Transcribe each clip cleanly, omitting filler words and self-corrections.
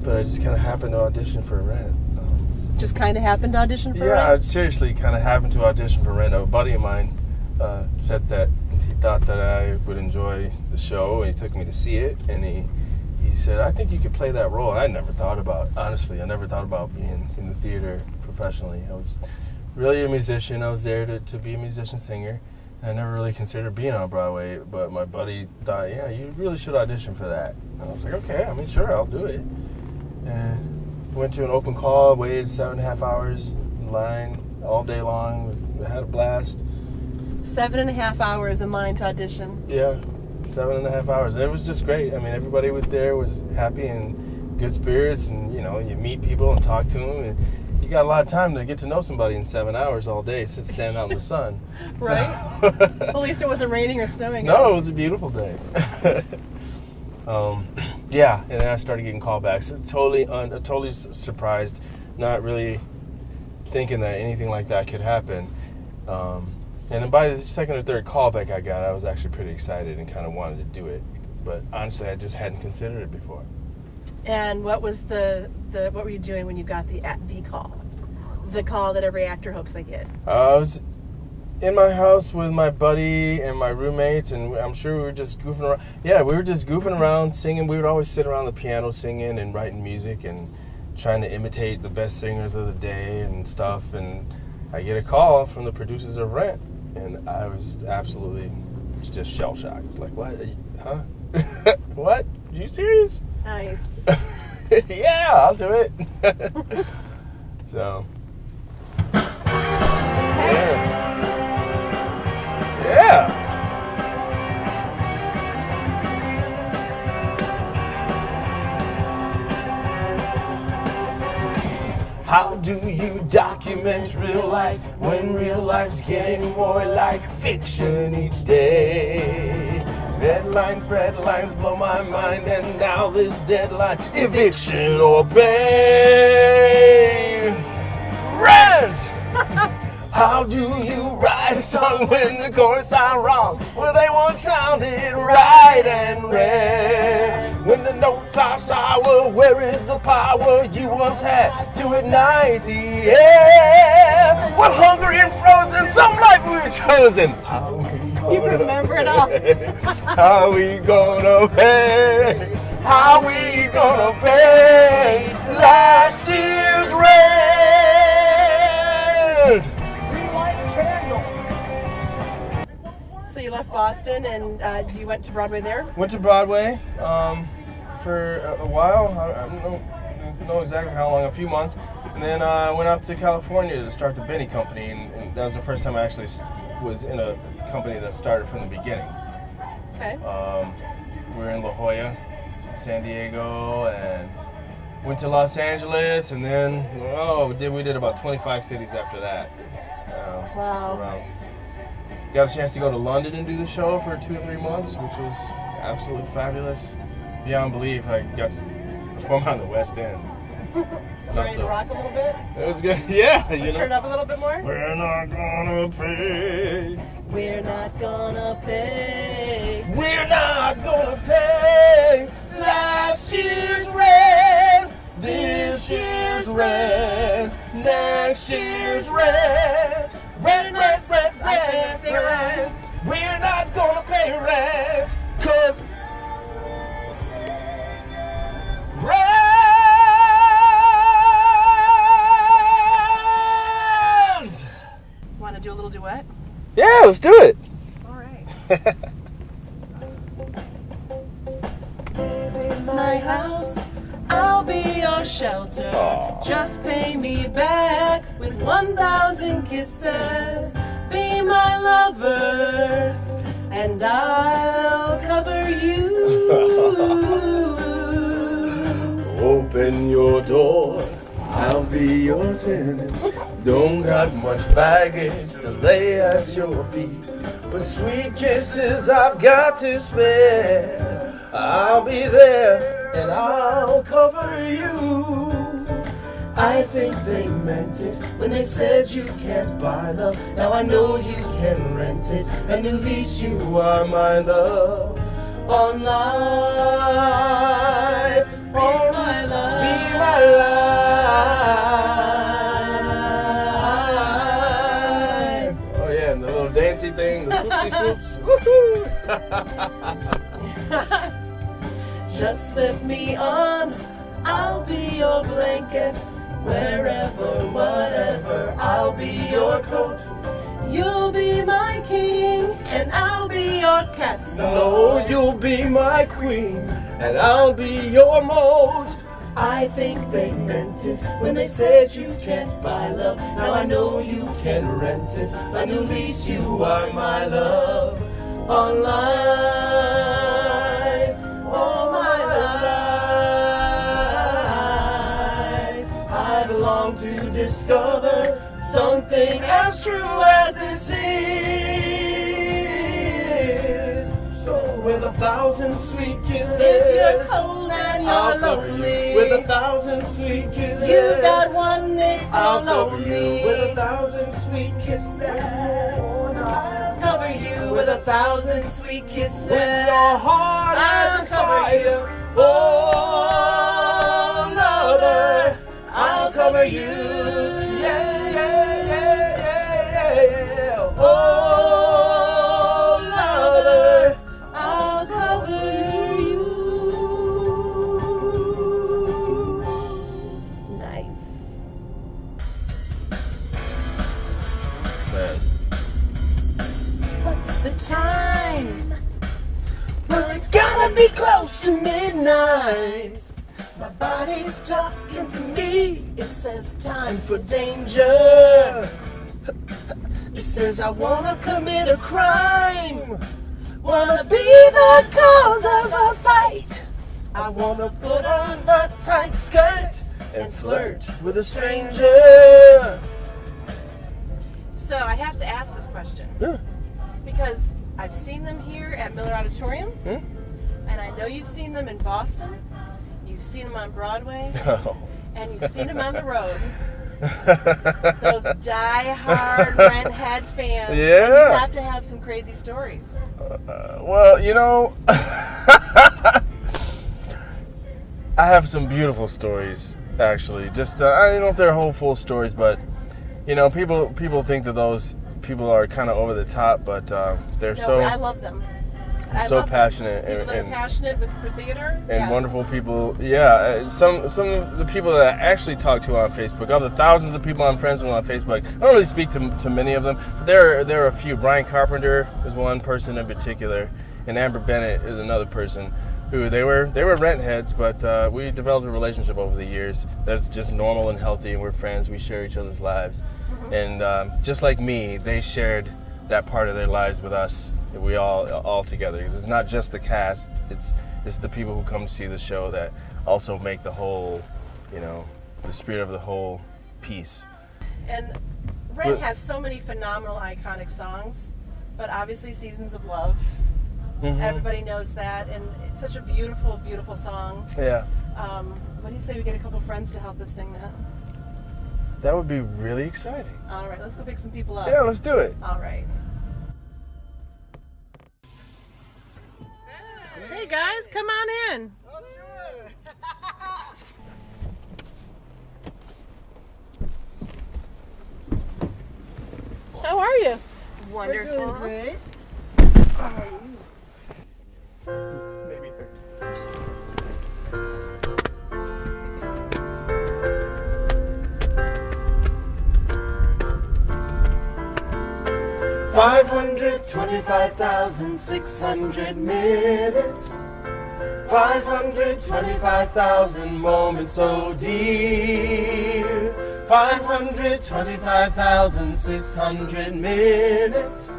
but I just kind of happened to audition for Rent. Just kind of happened to audition for Rent? Yeah, I seriously kind of happened to audition for Rent. A buddy of mine said that he thought that I would enjoy the show, and he took me to see it, and he said, I think you could play that role. And I never thought about being in the theater professionally. I was really a musician. I was there to be a musician-singer. I never really considered being on Broadway, but my buddy thought, yeah, you really should audition for that. And I was like, okay, I mean, sure, I'll do it. And went to an open call, waited 7.5 hours in line all day long. Had a blast. 7.5 hours in line to audition. Yeah, 7.5 hours. And it was just great. I mean, everybody there was happy and good spirits, and you meet people and talk to them, and you got a lot of time to get to know somebody in 7 hours all day, stand out in the sun. Right. At least it wasn't raining or snowing. No, it was a beautiful day. Yeah, and then I started getting callbacks. Totally surprised, not really thinking that anything like that could happen. And then by the second or third callback I got, I was actually pretty excited and kind of wanted to do it. But honestly, I just hadn't considered it before. And what was what were you doing when you got the call? The call that every actor hopes they get. I was in my house with my buddy and my roommates, and I'm sure we were just goofing around. Yeah, we were just goofing around, singing. We would always sit around the piano singing and writing music and trying to imitate the best singers of the day and stuff. And I get a call from the producers of Rent, and I was absolutely just shell-shocked. Like, what? Huh? What? Are you serious? Nice. Yeah, I'll do it. So. Yeah. How do you document real life when real life's getting more like fiction each day? Red lines blow my mind, and now this deadline, eviction or bail. Rent! How do you write a song when the chords sound wrong? Well, they once sounded right and red. When the notes are sour, where is the power you once had to ignite the air? We're hungry and frozen, some life we've chosen. You remember it all. How we gonna pay? How we gonna pay last year's rent? So you left Boston and you went to Broadway there? Went to Broadway for a while. I don't know exactly how long, a few months. And then I went out to California to start the Benny Company, and that was the first time I actually was in a company that started from the beginning. Okay. We were in La Jolla, San Diego, and went to Los Angeles, and then we did about 25 cities after that. Wow. Got a chance to go to London and do the show for 2 or 3 months, which was absolutely fabulous. Beyond belief, I got to perform on the West End. Ready to rock a little bit? It was good. Yeah, Let's turn it up a little bit more. We're not gonna pay. We're not gonna pay. We're not gonna pay last year's rent, this year's rent, next year's rent. Rent. We're not gonna pay rent, 'cause rent! Want to do a little duet? Yeah, let's do it. All right. Live in my house, I'll be your shelter. Aww. Just pay me back with 1,000 kisses. Be my lover, and I'll cover you. Open your door, I'll be your tenant. Don't got much baggage to lay at your feet, but sweet kisses I've got to spare. I'll be there and I'll cover you. I think they meant it when they said you can't buy love. Now I know you can rent it, and at least you are my love. On life, be my love. Swooty swoops. Woohoo! Just slip me on, I'll be your blanket. Wherever, whatever, I'll be your coat. You'll be my king, and I'll be your castle. No, you'll be my queen, and I'll be your moat. I think they meant it when they said you can't buy love. Now I know you can rent it, but at least you are my love. All life, all my life, I belong to discover something as true as this is. So with 1,000 sweet kisses, if you're cold and I'll you're cover lonely, you with 1,000 sweet kisses. you got one nick I'll for cover lonely. you with 1,000 sweet kisses. I'll cover you with 1,000 sweet kisses. When your heart has expired, oh lover, I'll cover you. Yeah, yeah, yeah, yeah, yeah. Oh lover, I'll cover you. Nice. man. What's the time? Well, it's gotta be close to midnight. My body's talking to me. It says time. And for danger, it says I wanna commit a crime. Wanna be the cause of a fight. I wanna put on a tight skirt and flirt with a stranger. So I have to ask this question Yeah. because I've seen them here at Miller Auditorium, Hmm? and I know you've seen them in Boston. You've seen them on Broadway, Oh. and you've seen them on the road. Those die-hard Redhead fans. And you Yeah. have to have some crazy stories. Well, you know, I have some beautiful stories, actually. Just I don't know if they're whole full stories, but you know, people think that those people are kind of over the top, but they're No, I love them. I so love them. passionate People that are and passionate for theater. and Yes. wonderful people. Yeah, some of the people that I actually talk to on Facebook, of the thousands of people I'm friends with on Facebook, I don't really speak to many of them. But there are a few. Brian Carpenter is one person in particular, and Amber Bennett is another person. Who they were rent heads, but we developed a relationship over the years that's just normal and healthy, and we're friends. We share each other's lives, and just like me, they shared that part of their lives with us. We all together, because it's not just the cast; it's the people who come to see the show that also make the whole, you know, the spirit of the whole piece. And Rent has so many phenomenal, iconic songs, but obviously Seasons of Love. Mhm. Everybody knows that, and it's such a beautiful, beautiful song. Yeah, What do you say we get a couple friends to help us sing that? that would be really exciting. All right, let's go pick some people up. Yeah, let's do it. All right. Hey guys, come on in. Oh, sure. How are you? Wonderful. Great. Maybe 30. 525,600 minutes, 525,000 moments, oh dear. 525,600 minutes.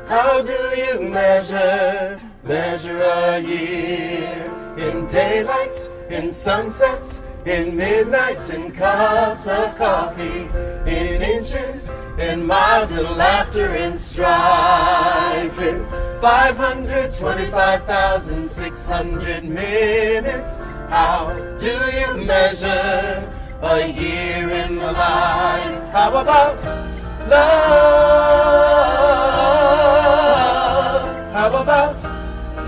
How do you measure a year? In daylights, in sunsets, in midnights, in cups of coffee, in inches, in miles, in laughter, in strife. In 525,600 minutes, how do you measure a year in the life? How about love? How about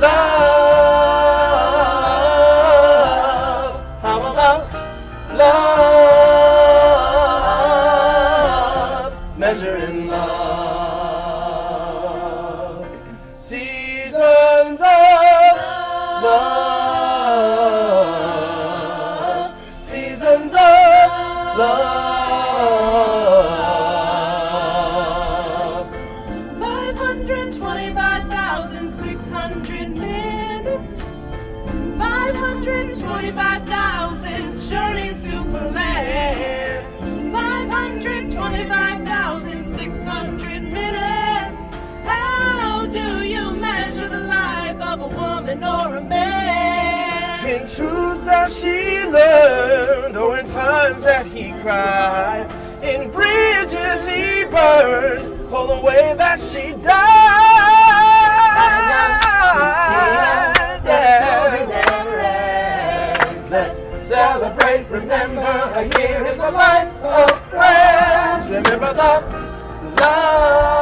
love? How about love? Measure in love. in truths that she learned, or in times that he cried, in bridges he burned, or the way that she died. Let's celebrate, remember a year in the life of friends. Remember the love.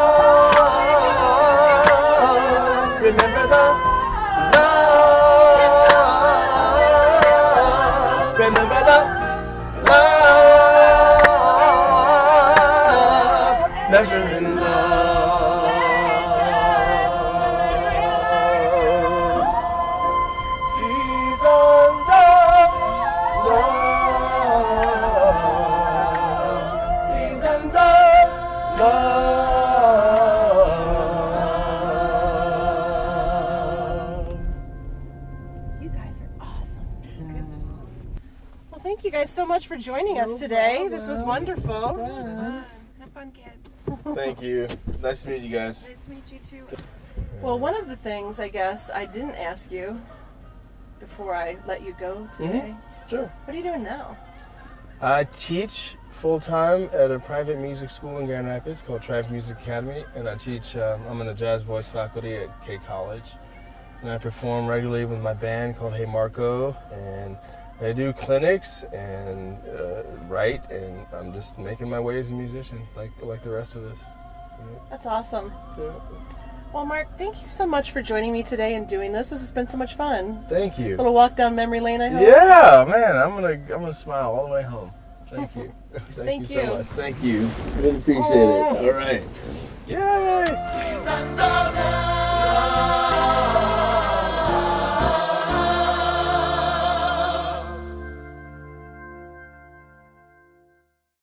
Remember the love. Remember the love. Measure in love. Seasons of love. Seasons of love. You guys are awesome. Good song. Well, thank you guys so much for joining us today. This was wonderful. It was fun. Have fun, kids. Thank you. Nice to meet you guys. Nice to meet you too. Well, one of the things I guess I didn't ask you before I let you go today. Sure. What are you doing now? I teach full-time at a private music school in Grand Rapids called Triumph Music Academy, and I teach, I'm in the jazz voice faculty at K College, and I perform regularly with my band called Hey Marco, and I do clinics and write, and I'm just making my way as a musician, like the rest of us. That's awesome. Yeah. Well, Mark, thank you so much for joining me today and doing this. This has been so much fun. Thank you. A little walk down memory lane, I hope. Yeah, man, I'm gonna smile all the way home. Thank you. Thank you you. so much. Thank you. I really appreciate it. All right. Yay! Seasons of love.